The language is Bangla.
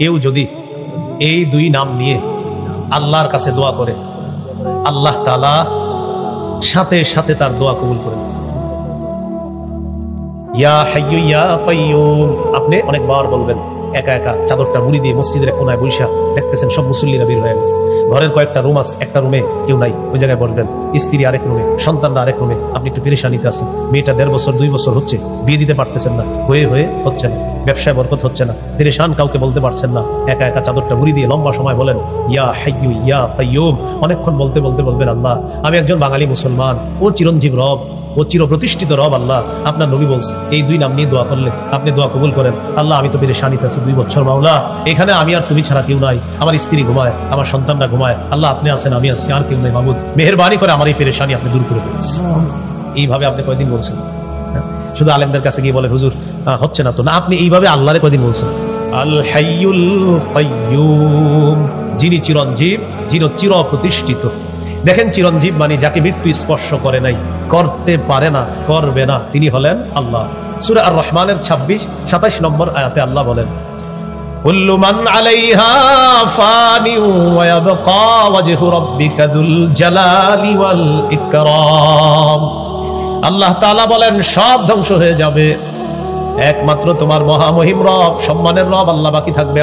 কেউ যদি এই দুই নাম নিয়ে আল্লাহর কাছে দোয়া করে, আল্লাহ তাআলা সাথে সাথে তার দোয়া কবুল করে নিয়েছে। ইয়া হাইয়্যু ইয়া কাইয়্যুম আপনি অনেকবার বলবেন, একা একা চাদরটা মুড়ি দিয়ে মসজিদের কোনায় বৈশা দেখতেছেন সব মুসল্লিরা বের হয়ে গেছে, ঘরের কয়েকটা রুম আছে, একটা রুমে কেউ নাই, ওই জায়গায় বলবেন, স্ত্রী আরেক রুমে, সন্তানরা আরেক রুমে, আপনি একটু পেরেশানিতে আছেন, মেয়েটা 1.5 বছর 2 বছর হচ্ছে বিয়ে দিতে পারতেছেন না, হয়ে হচ্ছে না, ব্যবসায় বরকত হচ্ছে না, পেরেশান, কাউকে বলতে পারছেন না, একা একা চাদরটা মুড়ি দিয়ে লম্বা সময় বলেন ইয়া হাইয়্যু ইয়া কাইয়্যুম। অনেকক্ষণ বলতে বলতে বলবেন, আল্লাহ আমি একজন বাঙালি মুসলমান, ও চিরঞ্জীব রব, ও চির প্রতিষ্ঠিত রব, আল্লাহ আপনার নবী বলছে এই দুই নাম নিয়ে দোয়া করলে আপনি দোয়া কবুল করেন। আল্লাহ আমি তো পেরেশানিতে আছি 2 বছর, মাওলা এখানে আমি আর তুমি ছাড়া কেউ নাই, আমার স্ত্রী ঘুমায়, আমার সন্তানরা ঘুমায়, আল্লাহ আপনি আছেন, আমি আছি, আর কেউ নাই, মাবুদ মেহেরবানি করে আমার এই পেরেশানি আপনি দূর করে দেন। এইভাবে আপনি কয়দিন বলছেন? শুধু আলেমদের কাছে গিয়ে বলে হুজুর হচ্ছে না তো না, আপনি এইভাবে আল্লাহরে কয়দিন বলছেন? আল হাইয়ুল কাইয়্যুম, যিনি চিরঞ্জীব, যিনি চির প্রতিষ্ঠিত। দেখেন, চিরঞ্জীব মানে যাকে মৃত্যু স্পর্শ করে নাই, করতে পারে না, করবে না, তিনি হলেন আল্লাহ। সূরা আর রহমানের 26-27 নম্বর আয়াতে আল্লাহ বলেন, কুল্লু মান আলাইহা ফানি ওয়া ইয়াবকা ওয়াজহু রাব্বিকা যুল জালালি ওয়াল ইকরাম। আল্লাহ তাআলা বলেন সব ধ্বংস হয়ে যাবে, একমাত্র তোমার মহামহিম রব, সম্মানের রব আল্লাহ বাকি থাকবে।